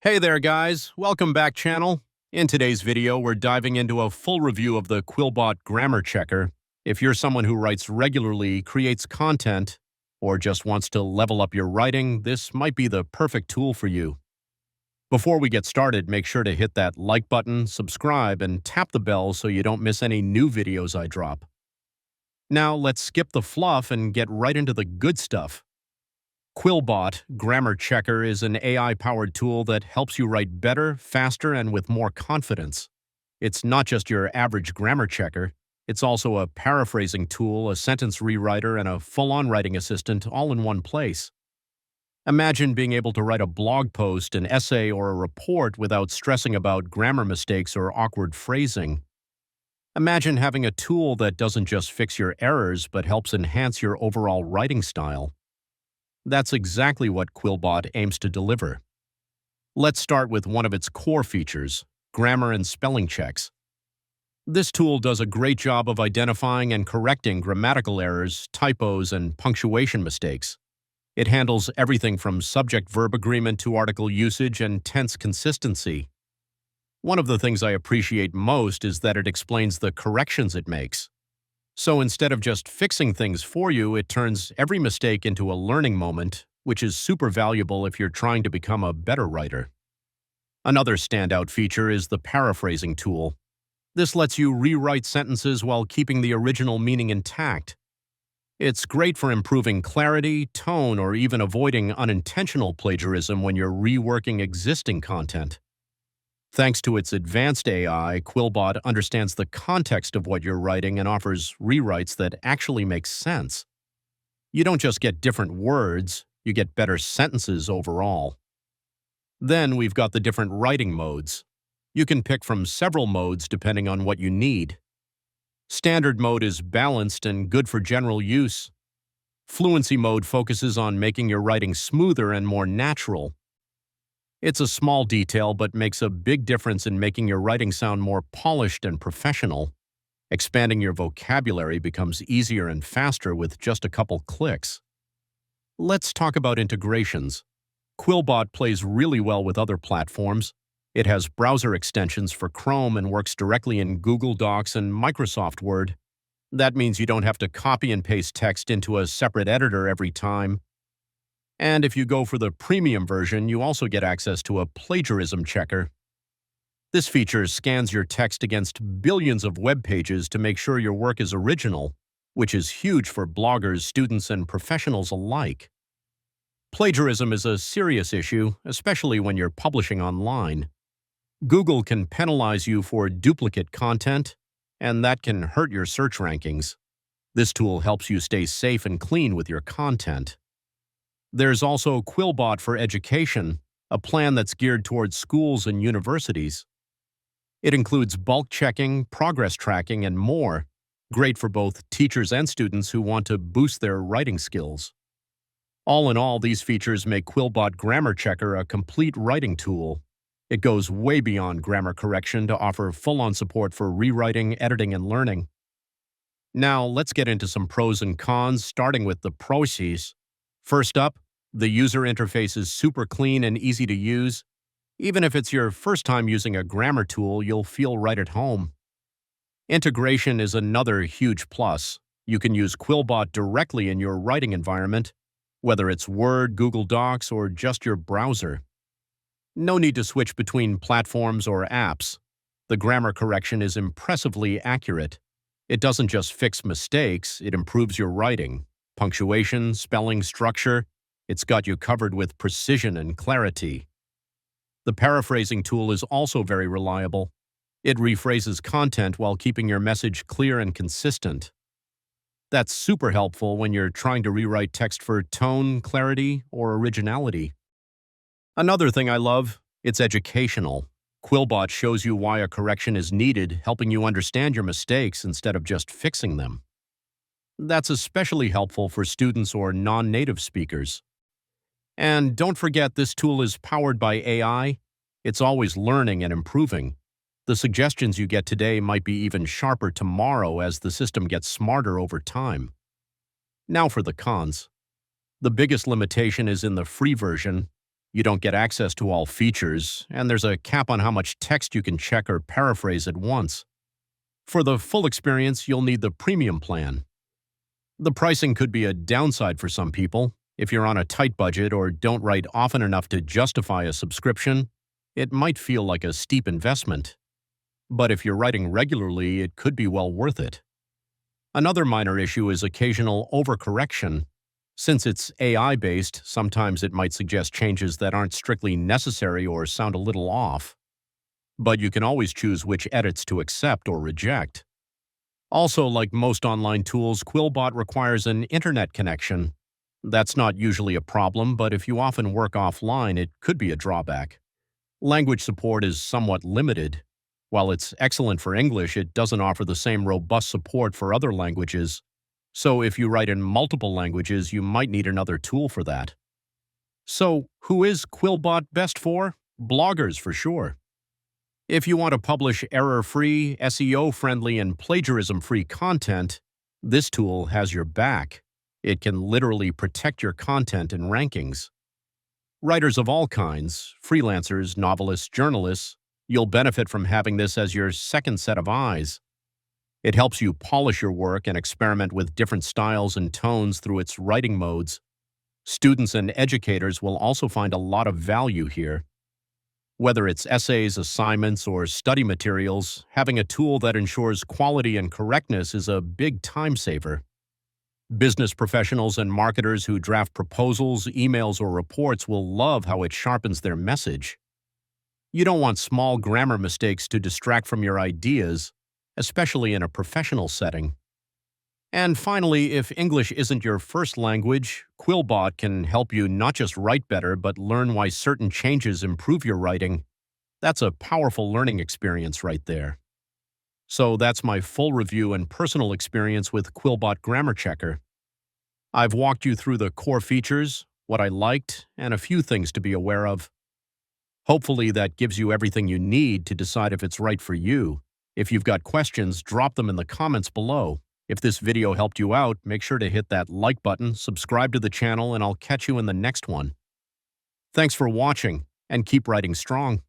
Hey there guys, welcome back channel. In today's video, we're diving into a full review of the Quillbot Grammar Checker. If you're someone who writes regularly, creates content, or just wants to level up your writing, this might be the perfect tool for you. Before we get started, make sure to hit that like button, subscribe, and tap the bell so you don't miss any new videos I drop. Now let's skip the fluff and get right into the good stuff. Quillbot Grammar Checker is an AI-powered tool that helps you write better, faster, and with more confidence. It's not just your average grammar checker. It's also a paraphrasing tool, a sentence rewriter, and a full-on writing assistant all in one place. Imagine being able to write a blog post, an essay, or a report without stressing about grammar mistakes or awkward phrasing. Imagine having a tool that doesn't just fix your errors but helps enhance your overall writing style. That's exactly what Quillbot aims to deliver. Let's start with one of its core features, grammar and spelling checks. This tool does a great job of identifying and correcting grammatical errors, typos, and punctuation mistakes. It handles everything from subject-verb agreement to article usage and tense consistency. One of the things I appreciate most is that it explains the corrections it makes. So instead of just fixing things for you, it turns every mistake into a learning moment, which is super valuable if you're trying to become a better writer. Another standout feature is the paraphrasing tool. This lets you rewrite sentences while keeping the original meaning intact. It's great for improving clarity, tone, or even avoiding unintentional plagiarism when you're reworking existing content. Thanks to its advanced AI, Quillbot understands the context of what you're writing and offers rewrites that actually make sense. You don't just get different words, you get better sentences overall. Then we've got the different writing modes. You can pick from several modes depending on what you need. Standard mode is balanced and good for general use. Fluency mode focuses on making your writing smoother and more natural. It's a small detail but makes a big difference in making your writing sound more polished and professional. Expanding your vocabulary becomes easier and faster with just a couple clicks. Let's talk about integrations. Quillbot plays really well with other platforms. It has browser extensions for Chrome and works directly in Google Docs and Microsoft Word. That means you don't have to copy and paste text into a separate editor every time. And if you go for the premium version, you also get access to a plagiarism checker. This feature scans your text against billions of web pages to make sure your work is original, which is huge for bloggers, students, and professionals alike. Plagiarism is a serious issue, especially when you're publishing online. Google can penalize you for duplicate content, and that can hurt your search rankings. This tool helps you stay safe and clean with your content. There's also Quillbot for Education, a plan that's geared towards schools and universities. It includes bulk checking, progress tracking, and more, great for both teachers and students who want to boost their writing skills. All in all, these features make Quillbot Grammar Checker a complete writing tool. It goes way beyond grammar correction to offer full-on support for rewriting, editing, and learning. Now, let's get into some pros and cons, starting with the pros. First up, the user interface is super clean and easy to use. Even if it's your first time using a grammar tool, you'll feel right at home. Integration is another huge plus. You can use Quillbot directly in your writing environment, whether it's Word, Google Docs, or just your browser. No need to switch between platforms or apps. The grammar correction is impressively accurate. It doesn't just fix mistakes, it improves your writing. Punctuation, spelling, structure, it's got you covered with precision and clarity. The paraphrasing tool is also very reliable. It rephrases content while keeping your message clear and consistent. That's super helpful when you're trying to rewrite text for tone, clarity, or originality. Another thing I love, it's educational. Quillbot shows you why a correction is needed, helping you understand your mistakes instead of just fixing them. That's especially helpful for students or non-native speakers. And don't forget, this tool is powered by AI. It's always learning and improving. The suggestions you get today might be even sharper tomorrow as the system gets smarter over time. Now for the cons. The biggest limitation is in the free version. You don't get access to all features, and there's a cap on how much text you can check or paraphrase at once. For the full experience, you'll need the premium plan. The pricing could be a downside for some people. If you're on a tight budget or don't write often enough to justify a subscription, it might feel like a steep investment. But if you're writing regularly, it could be well worth it. Another minor issue is occasional overcorrection. Since it's AI-based, sometimes it might suggest changes that aren't strictly necessary or sound a little off. But you can always choose which edits to accept or reject. Also, like most online tools, Quillbot requires an internet connection. That's not usually a problem, but if you often work offline, it could be a drawback. Language support is somewhat limited. While it's excellent for English, it doesn't offer the same robust support for other languages. So if you write in multiple languages, you might need another tool for that. So, who is Quillbot best for? Bloggers, for sure. If you want to publish error-free, SEO-friendly, and plagiarism-free content, this tool has your back. It can literally protect your content in rankings. Writers of all kinds, freelancers, novelists, journalists, you'll benefit from having this as your second set of eyes. It helps you polish your work and experiment with different styles and tones through its writing modes. Students and educators will also find a lot of value here. Whether it's essays, assignments, or study materials, having a tool that ensures quality and correctness is a big time saver. Business professionals and marketers who draft proposals, emails, or reports will love how it sharpens their message. You don't want small grammar mistakes to distract from your ideas, especially in a professional setting. And finally, if English isn't your first language, Quillbot can help you not just write better, but learn why certain changes improve your writing. That's a powerful learning experience right there. So that's my full review and personal experience with Quillbot Grammar Checker. I've walked you through the core features, what I liked, and a few things to be aware of. Hopefully that gives you everything you need to decide if it's right for you. If you've got questions, drop them in the comments below. If this video helped you out, make sure to hit that like button, subscribe to the channel, and I'll catch you in the next one. Thanks for watching, and keep writing strong.